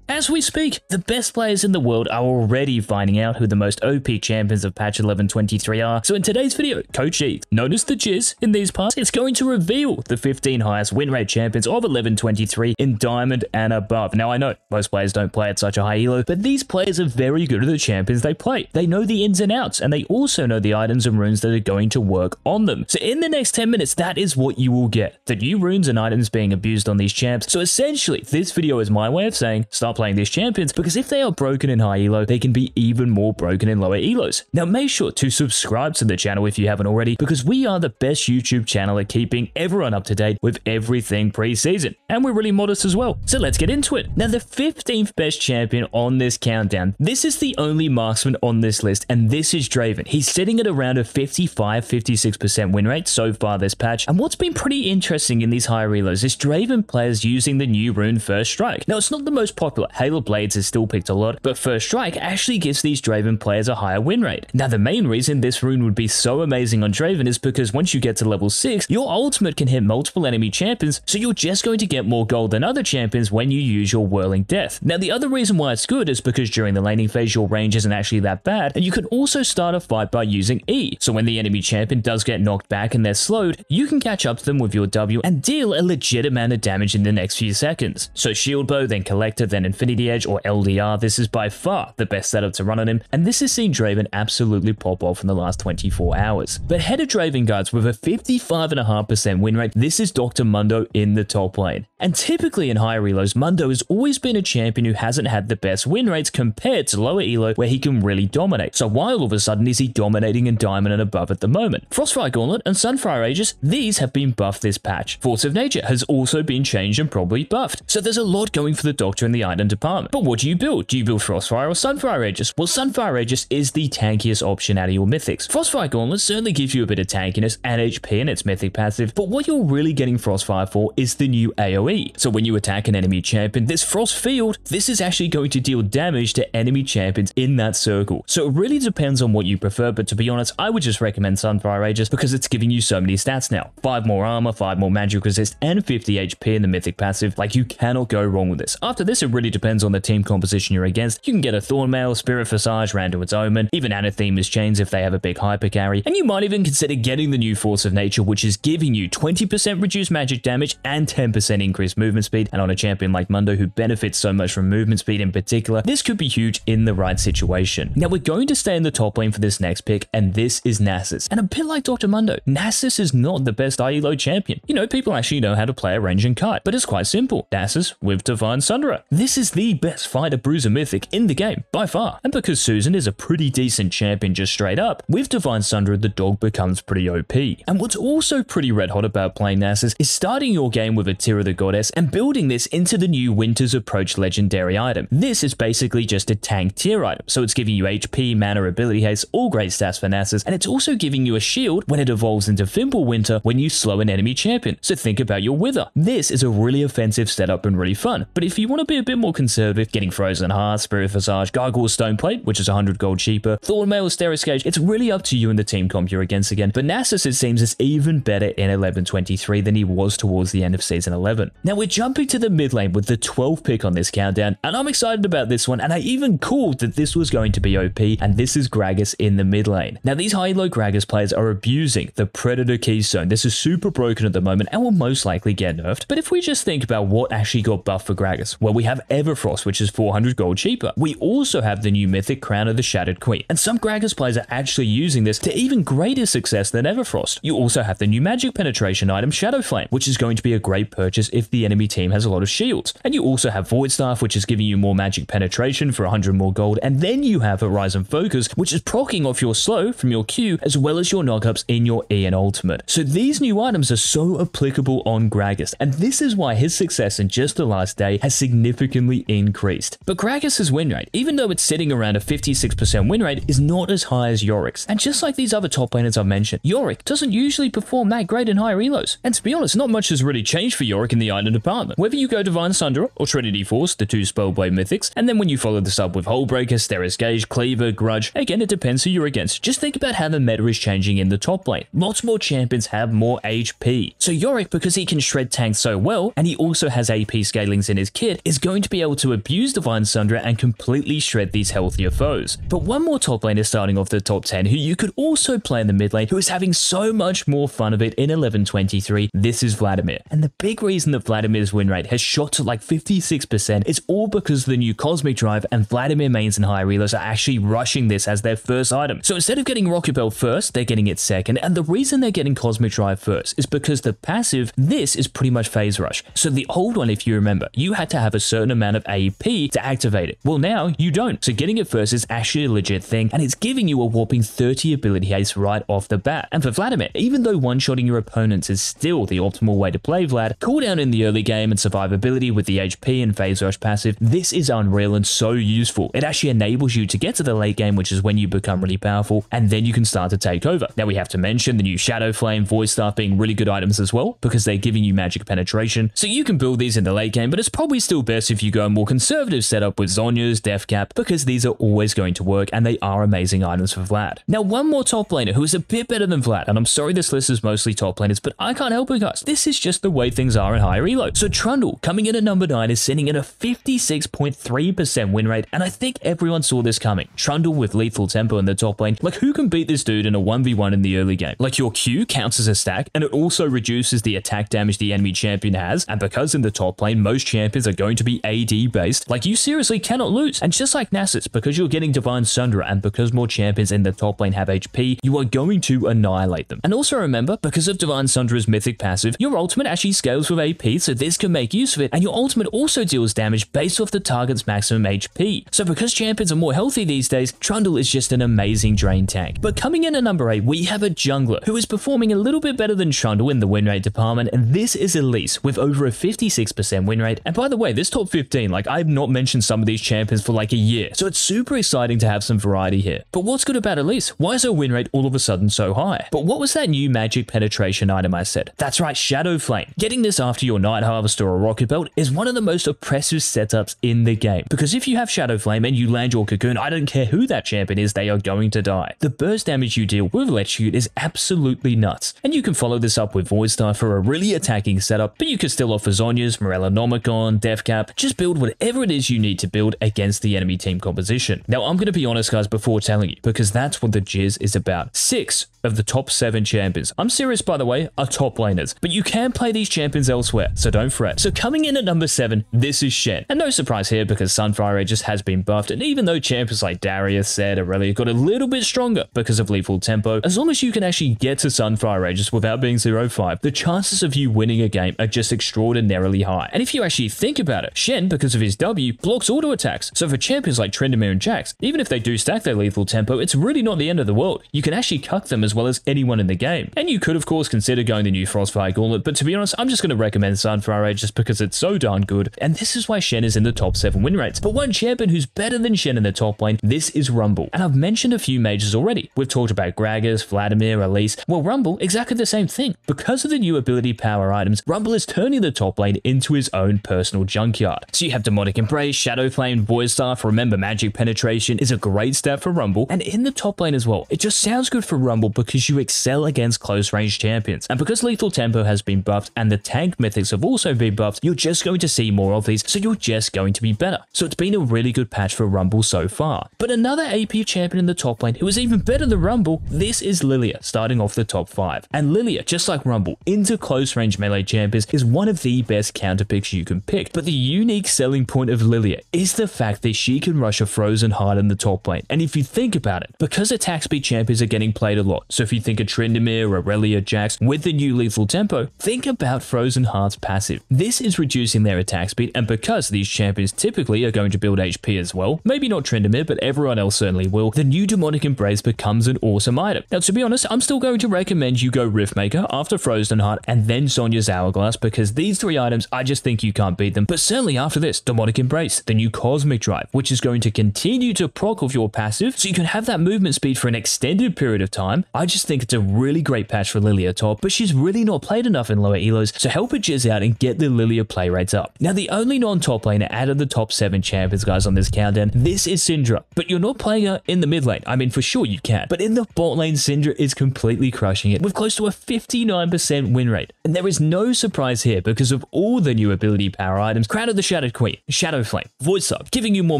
As we speak, the best players in the world are already finding out who the most OP champions of patch 11.23 are. So in today's video, Coach E, known as the Jizz in these parts, is going to reveal the 15 highest win rate champions of 11.23 in Diamond and above. Now I know most players don't play at such a high elo, but these players are very good at the champions they play. They know the ins and outs, and they also know the items and runes that are going to work on them. So in the next 10 minutes, that is what you will get. The new runes and items being abused on these champs. So essentially, this video is my way of saying, start playing these champions, because if they are broken in high elo, they can be even more broken in lower elos. Now make sure to subscribe to the channel if you haven't already, because we are the best YouTube channel at keeping everyone up to date with everything pre-season. And we're really modest as well. So let's get into it. Now the 15th best champion on this countdown, this is the only marksman on this list, and this is Draven. He's sitting at around a 55-56% win rate so far this patch. And what's been pretty interesting in these higher elos is Draven players using the new rune First Strike. Now it's not the most popular. Halo Blades is still picked a lot, but First Strike actually gives these Draven players a higher win rate. Now the main reason this rune would be so amazing on Draven is because once you get to level 6, your ultimate can hit multiple enemy champions, so you're just going to get more gold than other champions when you use your Whirling Death. Now the other reason why it's good is because during the laning phase your range isn't actually that bad, and you can also start a fight by using E. So when the enemy champion does get knocked back and they're slowed, you can catch up to them with your W and deal a legit amount of damage in the next few seconds. So Shield Bow, then Collector, then Infinity Edge or LDR, this is by far the best setup to run on him, and this has seen Draven absolutely pop off in the last 24 hours. But head of Draven guards with a 55.5% win rate, this is Dr. Mundo in the top lane. And typically in higher elos, Mundo has always been a champion who hasn't had the best win rates compared to lower elo where he can really dominate. So why all of a sudden is he dominating in Diamond and above at the moment? Frostfire Gauntlet and Sunfire Aegis, these have been buffed this patch. Force of Nature has also been changed and probably buffed. So there's a lot going for the Doctor in the item department. But what do you build? Do you build Frostfire or Sunfire Aegis? Well, Sunfire Aegis is the tankiest option out of your mythics. Frostfire Gauntlet certainly gives you a bit of tankiness and HP in its mythic passive, but what you're really getting Frostfire for is the new AoE. So when you attack an enemy champion, this Frost Field, this is actually going to deal damage to enemy champions in that circle. So it really depends on what you prefer, but to be honest, I would just recommend Sunfire Aegis because it's giving you so many stats now. 5 more armor, 5 more magic resist, and 50 HP in the mythic passive. Like, you cannot go wrong with this. After this, it really depends on the team composition you're against. You can get a Thornmail, Spirit Visage, Randuin's Omen, even Anathema's Chains if they have a big hyper carry, and you might even consider getting the new Force of Nature, which is giving you 20% reduced magic damage and 10% increased movement speed. And on a champion like Mundo who benefits so much from movement speed in particular, this could be huge in the right situation. Now we're going to stay in the top lane for this next pick, and this is Nasus. And a bit like Dr. Mundo, Nasus is not the best elo champion. You know, people actually know how to play a range and kite, but it's quite simple. Nasus with Divine Sunderer. This is the best fighter bruiser mythic in the game, by far. And because Susan is a pretty decent champion just straight up, with Divine Sunderer the dog becomes pretty OP. And what's also pretty red hot about playing Nasus is starting your game with a Tear of the Goddess and building this into the new Winter's Approach legendary item. This is basically just a tank tier item, so it's giving you HP, mana, ability haste, all great stats for Nasus, and it's also giving you a shield when it evolves into Fimble Winter when you slow an enemy champion. So think about your Wither. This is a really offensive setup and really fun, but if you want to be a bit more conservative, getting Frozen Heart, Spirit Visage, Gargoyle Stoneplate, which is 100 gold cheaper, Thornmail or Steris Gauge, it's really up to you and the team comp you're against again, but Nasus it seems is even better in 11.23 than he was towards the end of Season 11. Now we're jumping to the mid lane with the 12th pick on this countdown, and I'm excited about this one, and I even called that this was going to be OP, and this is Gragas in the mid lane. Now these high-elo Gragas players are abusing the Predator Keystone. This is super broken at the moment and will most likely get nerfed, but if we just think about what actually got buffed for Gragas, well, we have Everfrost, which is 400 gold cheaper. We also have the new mythic Crown of the Shattered Queen, and some Gragas players are actually using this to even greater success than Everfrost. You also have the new magic penetration item Shadow Flame, which is going to be a great purchase if the enemy team has a lot of shields. And you also have Void Staff, which is giving you more magic penetration for 100 more gold, and then you have Horizon Focus, which is proccing off your slow from your Q, as well as your knockups in your E and ultimate. So these new items are so applicable on Gragas, and this is why his success in just the last day has significantly increased. But Gragas' win rate, even though it's sitting around a 56% win rate, is not as high as Yorick's. And just like these other top laners I've mentioned, Yorick doesn't usually perform that great in higher elos. And to be honest, not much has really changed for Yorick in the item department. Whether you go Divine Sunderer or Trinity Force, the two Spellblade mythics, and then when you follow this up with Hullbreaker, Steris Gauge, Cleaver, Grudge, again it depends who you're against. Just think about how the meta is changing in the top lane. Lots more champions have more HP. So Yorick, because he can shred tanks so well, and he also has AP scalings in his kit, is going to be be able to abuse Divine Sundra and completely shred these healthier foes. But one more top laner starting off the top 10 who you could also play in the mid lane, who is having so much more fun of it in 11-23, this is Vladimir. And the big reason that Vladimir's win rate has shot to like 56% is all because of the new Cosmic Drive, and Vladimir mains and high reloads are actually rushing this as their first item. So instead of getting Rocket Belt first, they're getting it second, and the reason they're getting Cosmic Drive first is because the passive, this is pretty much phase rush. So the old one, if you remember, you had to have a certain amount of AP to activate it. Well, now you don't. So getting it first is actually a legit thing, and it's giving you a whopping 30 ability haste right off the bat. And for Vladimir, even though one-shotting your opponents is still the optimal way to play Vlad, cooldown in the early game and survivability with the HP and phase rush passive, this is unreal and so useful. It actually enables you to get to the late game, which is when you become really powerful, and then you can start to take over. Now we have to mention the new Shadow Flame, Void Staff being really good items as well, because they're giving you magic penetration. So you can build these in the late game, but it's probably still best if you go a more conservative setup with Zhonya's, Death Cap, because these are always going to work and they are amazing items for Vlad. Now one more top laner who is a bit better than Vlad, and I'm sorry this list is mostly top laners, but I can't help it guys. This is just the way things are in high reload. So Trundle, coming in at number 9, is sitting at a 56.3% win rate, and I think everyone saw this coming. Trundle with lethal tempo in the top lane. Like, who can beat this dude in a 1v1 in the early game? Like, your Q counts as a stack, and it also reduces the attack damage the enemy champion has, and because in the top lane, most champions are going to be AD based, like, you seriously cannot lose. And just like Nasus, because you're getting Divine Sundra, and because more champions in the top lane have HP, you are going to annihilate them. And also remember, because of Divine Sundra's mythic passive, your ultimate actually scales with AP, so this can make use of it, and your ultimate also deals damage based off the target's maximum HP. So because champions are more healthy these days, Trundle is just an amazing drain tank. But coming in at number 8, we have a jungler who is performing a little bit better than Trundle in the win rate department, and this is Elise with over a 56% win rate. And by the way, this top 15, like, I've not mentioned some of these champions for like a year, so it's super exciting to have some variety here. But what's good about Elise? Why is her win rate all of a sudden so high? But what was that new magic penetration item I said? That's right, Shadow Flame. Getting this after your Night Harvester or Rocket Belt is one of the most oppressive setups in the game, because if you have Shadow Flame and you land your Cocoon, I don't care who that champion is, they are going to die. The burst damage you deal with Electrocute is absolutely nuts, and you can follow this up with Void Star for a really attacking setup, but you can still offer Zhonya's, Morellonomicon, Death Cap, just build whatever it is you need to build against the enemy team composition. Now I'm going to be honest guys before telling you, because that's what the Jizz is about. 6 of the top 7 champions, I'm serious by the way, are top laners, but you can play these champions elsewhere, so don't fret. So coming in at number 7, this is Shen. And no surprise here, because Sunfire Aegis has been buffed, and even though champions like Darius, Zed, Aurelia got a little bit stronger because of lethal tempo, as long as you can actually get to Sunfire Aegis without being 0-5, the chances of you winning a game are just extraordinarily high. And if you actually think about it, Shen, because of his W, blocks auto attacks, so for champions like Tryndamere and Jax, even if they do stack their lethal tempo, it's really not the end of the world. You can actually cuck them as well as anyone in the game. And you could of course consider going the new Frostfire Gauntlet, but to be honest, I'm just going to recommend Sunfire Aegis because it's so darn good, and this is why Shen is in the top 7 win rates. But one champion who's better than Shen in the top lane, this is Rumble. And I've mentioned a few mages already. We've talked about Gragas, Vladimir, Elise. Well, Rumble, exactly the same thing. Because of the new ability power items, Rumble is turning the top lane into his own personal junkyard. So you have Demonic Embrace, Shadow Flame, Void Staff. Remember, magic penetration is a great stat for Rumble, and in the top lane as well. It just sounds good for Rumble because you excel against close range champions. And because lethal tempo has been buffed and the tank mythics have also been buffed, you're just going to see more of these, so you're just going to be better. So it's been a really good patch for Rumble so far. But another AP champion in the top lane who is even better than Rumble, this is Lilia, starting off the top 5. And Lilia, just like Rumble, into close range melee champions is one of the best counter picks you can pick. But the unique selling point of Lilia is the fact that she can rush a Frozen Heart in the top lane. And if you think about it, because attack speed champions are getting played a lot, so if you think of Tryndamere, Aurelia, Jax, with the new lethal tempo, think about Frozen Heart's passive. This is reducing their attack speed, and because these champions typically are going to build HP as well, maybe not Tryndamere, but everyone else certainly will, the new Demonic Embrace becomes an awesome item. Now to be honest, I'm still going to recommend you go Riftmaker after Frozen Heart and then Sonya's Hourglass, because these 3 items, I just think you can't beat them. But certainly after this, Demonic Embrace, the new Cosmic Drive, which is going to continue to proc off your passive, so you can have that movement speed for an extended period of time. I just think it's a really great patch for Lilia top, but she's really not played enough in lower elos, so help her Jizz out and get the Lilia play rates up. Now the only non-top laner out of the top 7 champions guys on this countdown, this is Syndra, but you're not playing her in the mid lane. I mean, for sure you can, but in the bot lane, Syndra is completely crushing it with close to a 59% win rate. And there is no surprise here because of all the new ability power items, Crown of the Shadow Shattered Queen, Shadow Flame, Void Sub, giving you more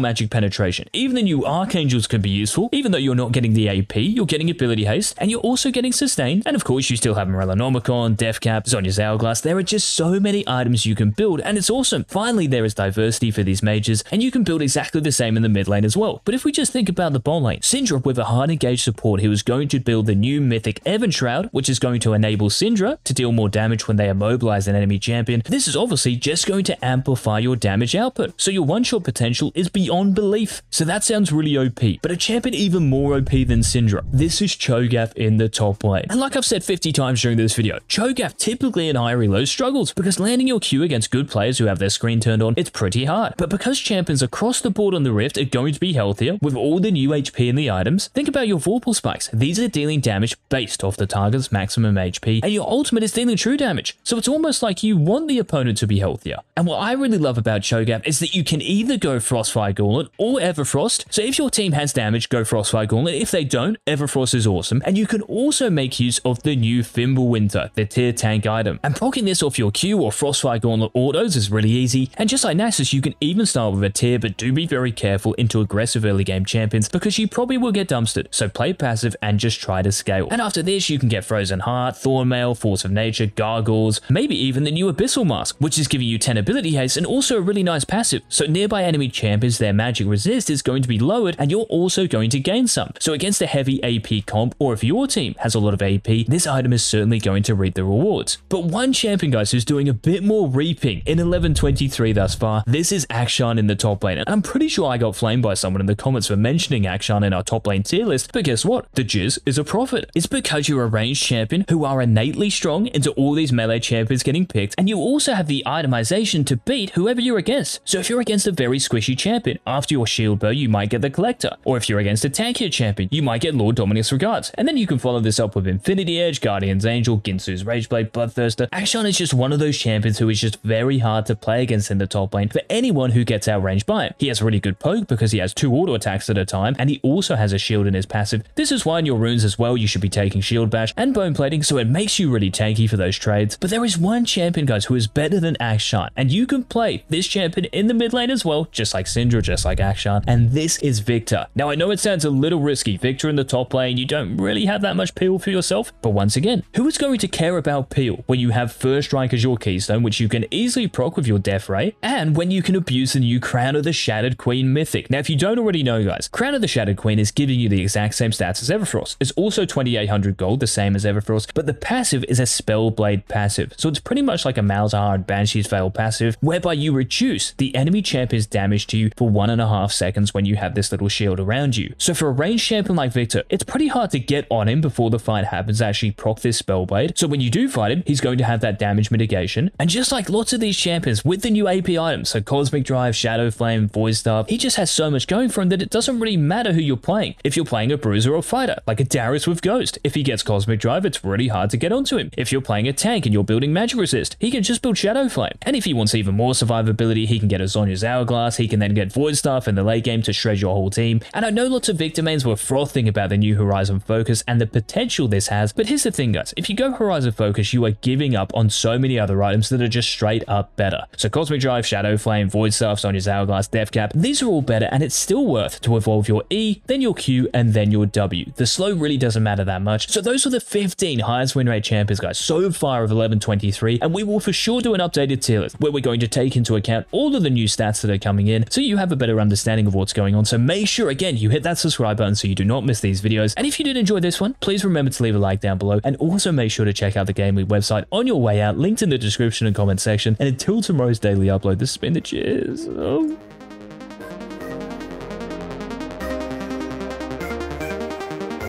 magic penetration. Even the new Archangels can be useful, even though you're not getting the AP, you're getting ability haste, and you're also getting sustain. And of course, you still have Morellonomicon, Death Cap, Zhonya's Hourglass. There are just so many items you can build, and it's awesome. Finally, there is diversity for these mages, and you can build exactly the same in the mid lane as well. But if we just think about the bot lane, Syndra with a hard engaged support who is going to build the new mythic Evan Shroud, which is going to enable Syndra to deal more damage when they immobilize an enemy champion. This is obviously just going to amplify your damage output, so your one-shot potential is beyond belief. So that sounds really OP, but a champion even more OP than Syndra. This is Cho'Gath in the top lane. And like I've said 50 times during this video, Cho'Gath typically in higher elos struggles because landing your Q against good players who have their screen turned on, it's pretty hard. But because champions across the board on the Rift are going to be healthier with all the new HP in the items, think about your Vorpal spikes. These are dealing damage based off the target's maximum HP, and your ultimate is dealing true damage. So it's almost like you want the opponent to be healthier. And what I really love about Cho'Gath is that you can either go Frostfire Gauntlet or Everfrost. So if your team has damage, go Frostfire Gauntlet. If they don't, Everfrost is awesome. And you can also make use of the new Fimbulwinter, the tier tank item. And proccing this off your Q or Frostfire Gauntlet autos is really easy. And just like Nasus, you can even start with a tier, but do be very careful into aggressive early game champions because you probably will get dumpstered. So play passive and just try to scale. And after this, you can get Frozen Heart, Thornmail, Force of Nature, Gargoyles, maybe even the new Abyssal Mask, which is giving you 10 ability haste and also a really nice passive. So nearby enemy champions, their magic resist is going to be lowered and you're also going to gain some. So against a heavy AP comp, or if your team has a lot of AP, this item is certainly going to reap the rewards. But one champion, guys, who's doing a bit more reaping in 1123 thus far, this is Akshan in the top lane. And I'm pretty sure I got flamed by someone in the comments for mentioning Akshan in our top lane tier list, but guess what? The Jizz is a prophet. It's because you're a ranged champion who are innately strong into all these melee champions getting picked, and you also have the itemization to beat whoever you're against. So if you're against a very squishy champion, after your shield bow, you might get the Collector. Or if you're against a tankier champion, you might get Lord Dominus Regards. And then you can follow this up with Infinity Edge, Guardian's Angel, Ginsu's Rageblade, Bloodthirster. Akshan is just one of those champions who is just very hard to play against in the top lane for anyone who gets outranged by him. He has really good poke because he has 2 auto attacks at a time, and he also has a shield in his passive. This is why in your runes as well, you should be taking Shield Bash and Bone Plating, so it makes you really tanky for those trades. But there is one champion, guys, who is better than Akshan, and you can play this champion in the mid lane as well, just like Syndra, just like Akshan, and this is Victor. Now, I know it sounds a little risky. Victor in the top lane, you don't really have that much peel for yourself, but once again, who is going to care about peel when you have First Strike as your keystone, which you can easily proc with your Death Ray, and when you can abuse the new Crown of the Shattered Queen mythic? Now, if you don't already know, guys, Crown of the Shattered Queen is giving you the exact same stats as Everfrost. It's also 2800 gold, the same as Everfrost, but the passive is a Spellblade passive. So it's pretty much like a Malzahar Banshee's Veil passive, whereby you reduce the enemy champion's damage to you for 1.5 seconds when you have this little shield around you. So for a ranged champion like Victor, it's pretty hard to get on him before the fight happens to actually proc this Spellblade. So when you do fight him, he's going to have that damage mitigation. And just like lots of these champions with the new AP items, so Cosmic Drive, Shadow Flame, Void Staff, he just has so much going for him that it doesn't really matter who you're playing. If you're playing a bruiser or fighter, like a Darius with Ghost, if he gets Cosmic Drive, it's really hard to get onto him. If you're playing a tank and you're building magic resist, he can just build Shadow Flame. And if he wants even more survivability, he can get a Zhonya's Hourglass, he can then get Void Staff in the late game to shred your whole team. And I know lots of Victor mains were frothing about the new Horizon Focus and the potential this has, but here's the thing, guys, if you go Horizon Focus, you are giving up on so many other items that are just straight up better. So Cosmic Drive, Shadow Flame, Void Staff, Zhonya's Hourglass, Death Cap, these are all better, and it's still worth to evolve your E, then your Q, and then your W. The slow really doesn't matter that much. So those were the 15 highest win rate champions, guys, so far of 1123, and we will for sure do an updated tier list where we're going to take into account all of the new stats that are coming in so you have a better understanding of what's going on. So make sure, again, you hit that subscribe button so you do not miss these videos. And if you did enjoy this one, please remember to leave a like down below, and also make sure to check out the GameLeap website on your way out, linked in the description and comment section. And until tomorrow's daily upload, this has been the Cheers.